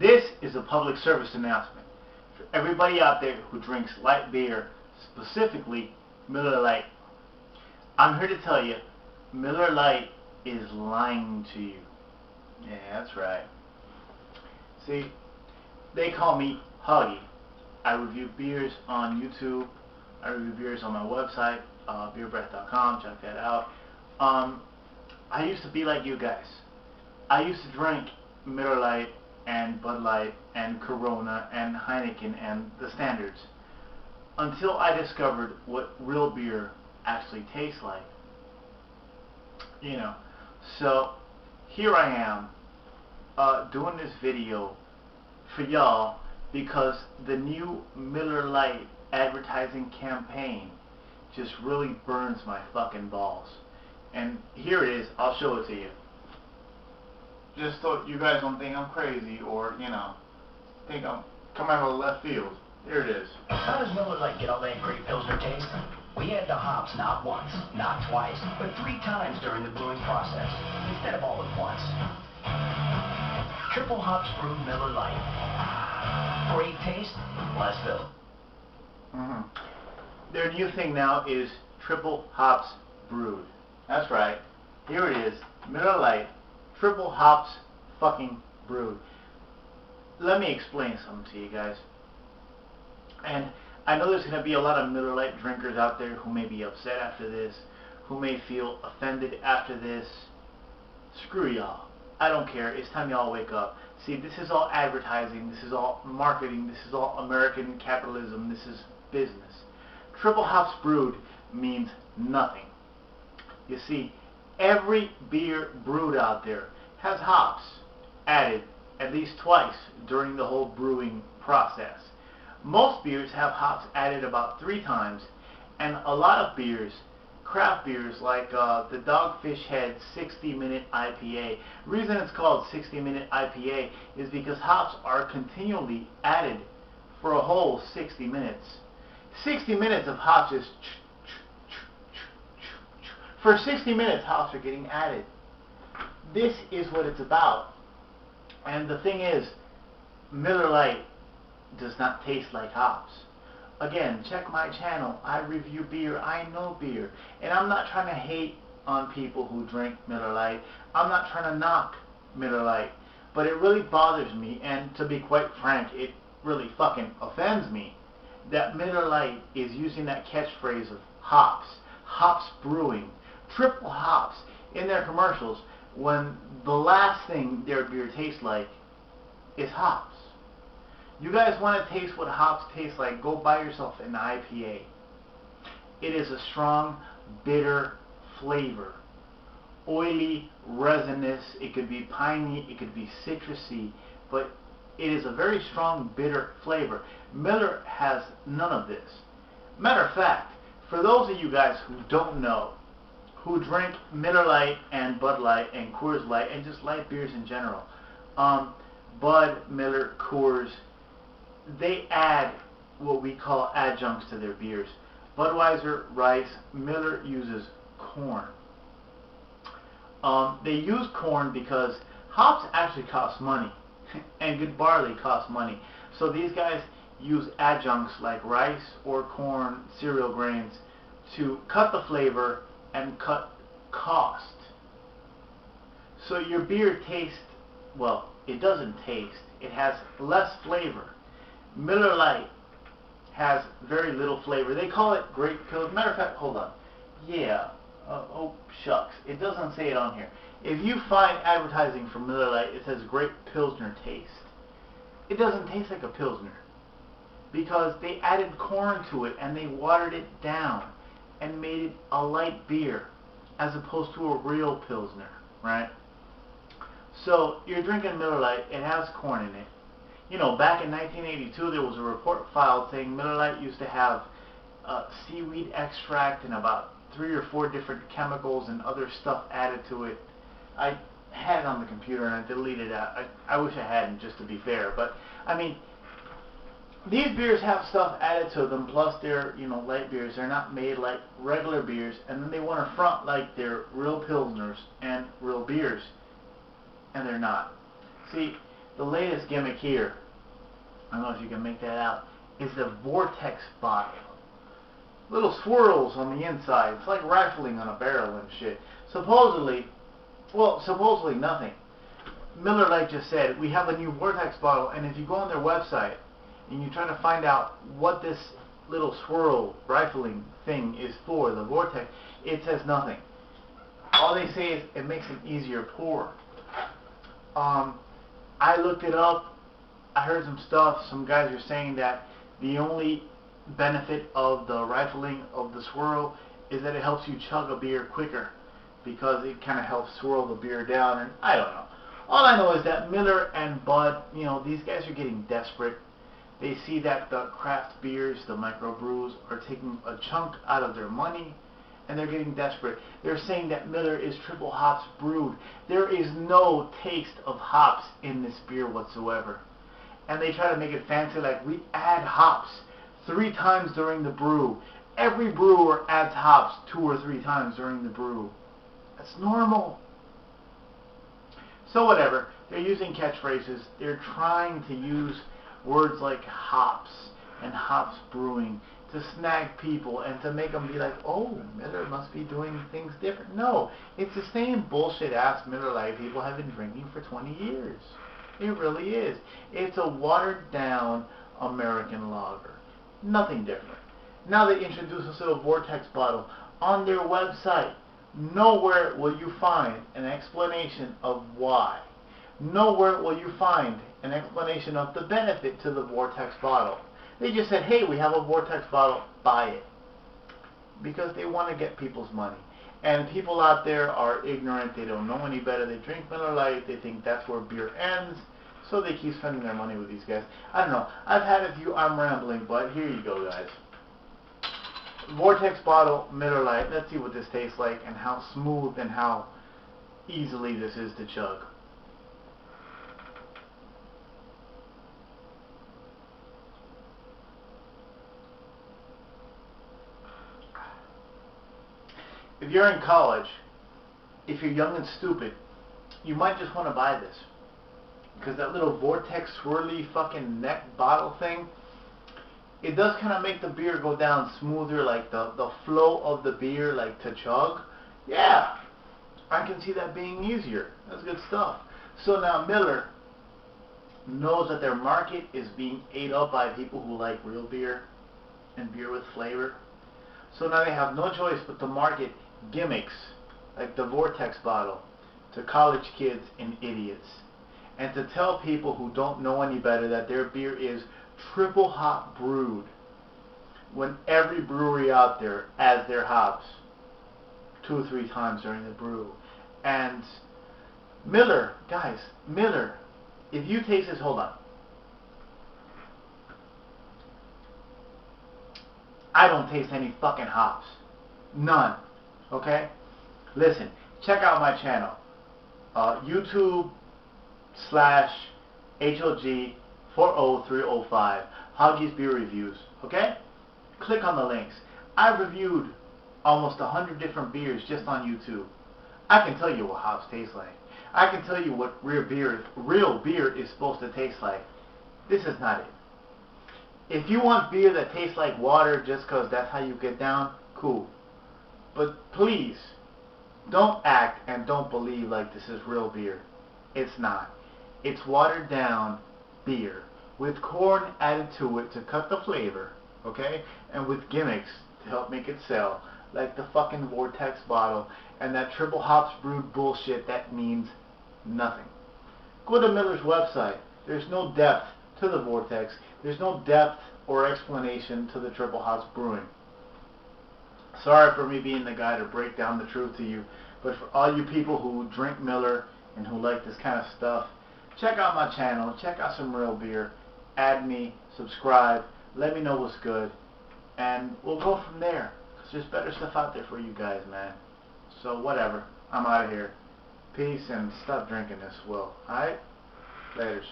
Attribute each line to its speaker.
Speaker 1: This is a public service announcement for everybody out there who drinks light beer, specifically Miller Lite. I'm here to tell you, Miller Lite is lying to you. Yeah, that's right. See, they call me Huggy. I review beers on YouTube. I review beers on my website, beerbreath.com. Check that out. I used to be like you guys. I used to drink Miller Lite and Bud Light and Corona and Heineken and the standards until I discovered what real beer actually tastes like. You know, so here I am doing this video for y'all because the new Miller Lite advertising campaign just really burns my fucking balls. And here it is. I'll show it to you. Just so you guys don't think I'm crazy or, you know, think I'm coming out of left field. Here it is.
Speaker 2: How does Miller Lite get all that great Pilsner taste? We add the hops not once, not twice, but 3 times during the brewing process, instead of all at once. Triple hops brewed Miller Lite. Great taste, less fill.
Speaker 1: Their new thing now is triple hops brewed. That's right. Here it is. Miller Lite. Triple hops fucking brewed. Let me explain something to you guys. And I know there's going to be a lot of Miller Lite drinkers out there who may be upset after this, who may feel offended after this. Screw y'all. I don't care. It's time y'all wake up. See, this is all advertising. This is all marketing. This is all American capitalism. This is business. Triple hops brewed means nothing. You see, every beer brewed out there has hops added at least twice during the whole brewing process. Most beers have hops added about 3 times, and a lot of beers, craft beers like the Dogfish Head 60-minute IPA. The reason it's called 60-minute IPA is because hops are continually added for a whole 60 minutes. 60 minutes of hops is for 60 minutes, hops are getting added. This is what it's about. And the thing is, Miller Lite does not taste like hops. Again, check my channel. I review beer. I know beer. And I'm not trying to hate on people who drink Miller Lite. I'm not trying to knock Miller Lite. But it really bothers me, and to be quite frank, it really fucking offends me that Miller Lite is using that catchphrase of hops. Hops brewing. Triple hops in their commercials when the last thing their beer tastes like is hops. You guys want to taste what hops taste like, go buy yourself an IPA. It is a strong, bitter flavor. Oily, resinous, it could be piney, it could be citrusy, but it is a very strong, bitter flavor. Miller has none of this. Matter of fact, for those of you guys who don't know, who drink Miller Lite and Bud Light and Coors Light and just light beers in general, Bud, Miller, Coors, they add what we call adjuncts to their beers. Budweiser, rice. Miller uses corn. They use corn because hops actually cost money and good barley costs money. So these guys use adjuncts like rice or corn, cereal grains, to cut the flavor and cut cost. So your beer tastes, well, it doesn't taste. It has less flavor. Miller Lite has very little flavor. They call it Great Pilsner. Matter of fact, hold on. Yeah. Oh, shucks. It doesn't say it on here. If you find advertising for Miller Lite, it says Great Pilsner taste. It doesn't taste like a Pilsner because they added corn to it and they watered it down and made it a light beer as opposed to a real Pilsner, right? So you're drinking Miller Lite, it has corn in it. You know, back in 1982 there was a report filed saying Miller Lite used to have seaweed extract and about 3 or 4 different chemicals and other stuff added to it. I had it on the computer and I deleted it out. I wish I hadn't, just to be fair, but I mean, these beers have stuff added to them, plus they're, you know, light beers. They're not made like regular beers, and then they want to front like they're real Pilsners and real beers, and they're not. See, the latest gimmick here, I don't know if you can make that out, is the Vortex bottle. Little swirls on the inside. It's like rifling on a barrel and shit. Supposedly nothing. Miller Lite just said, we have a new Vortex bottle, and if you go on their website and you try to find out what this little swirl rifling thing is for, the Vortex, it says nothing. All they say is it makes an easier pour. I looked it up. I heard some stuff. Some guys are saying that the only benefit of the rifling of the swirl is that it helps you chug a beer quicker because it kind of helps swirl the beer down, and I don't know. All I know is that Miller and Bud, you know, these guys are getting desperate. They see that the craft beers, the microbrews, are taking a chunk out of their money, and they're getting desperate. They're saying that Miller is triple hops brewed. There is no taste of hops in this beer whatsoever. And they try to make it fancy, like we add hops 3 times during the brew. Every brewer adds hops 2 or 3 times during the brew. That's normal. So whatever, they're using catchphrases. They're trying to use words like hops and hops brewing to snag people and to make them be like, oh, Miller must be doing things different. No, it's the same bullshit ass Miller Lite people have been drinking for 20 years. It really is. It's a watered down American lager. Nothing different. Now they introduce this little Vortex bottle on their website. Nowhere will you find an explanation of why. Nowhere will you find an explanation of the benefit to the Vortex bottle. They just said, hey, we have a Vortex bottle, buy it. Because they want to get people's money. And people out there are ignorant, they don't know any better, they drink Miller Lite, they think that's where beer ends, so they keep spending their money with these guys. I don't know, I've had a few, I'm rambling, but here you go, guys. Vortex bottle, Miller Lite. Let's see what this tastes like and how smooth and how easily this is to chug. If you're in college, if you're young and stupid, you might just want to buy this. Because that little Vortex swirly fucking neck bottle thing, it does kind of make the beer go down smoother, like the flow of the beer, like to chug. Yeah, I can see that being easier. That's good stuff. So now Miller knows that their market is being ate up by people who like real beer and beer with flavor. So now they have no choice but to market gimmicks like the Vortex bottle to college kids and idiots. And to tell people who don't know any better that their beer is triple hop brewed, when every brewery out there adds their hops 2 or 3 times during the brew. And Miller, guys, Miller, if you taste this, hold on. I don't taste any fucking hops. None. Okay? Listen, check out my channel. YouTube/HOG40305. Hoggy's Beer Reviews. Okay? Click on the links. I've reviewed almost 100 different beers just on YouTube. I can tell you what hops taste like. I can tell you what real beer is supposed to taste like. This is not it. If you want beer that tastes like water just because that's how you get down, cool. But please, don't act and don't believe like this is real beer. It's not. It's watered down beer with corn added to it to cut the flavor, okay? And with gimmicks to help make it sell, like the fucking Vortex bottle and that triple hops brewed bullshit that means nothing. Go to Miller's website. There's no depth to the Vortex. There's no depth or explanation to the triple hops brewing. Sorry for me being the guy to break down the truth to you, but for all you people who drink Miller and who like this kind of stuff, check out my channel, check out some real beer, add me, subscribe, let me know what's good, and we'll go from there. Cause there's better stuff out there for you guys, man. So whatever, I'm out of here. Peace, and stop drinking this, Will. Alright? Laters.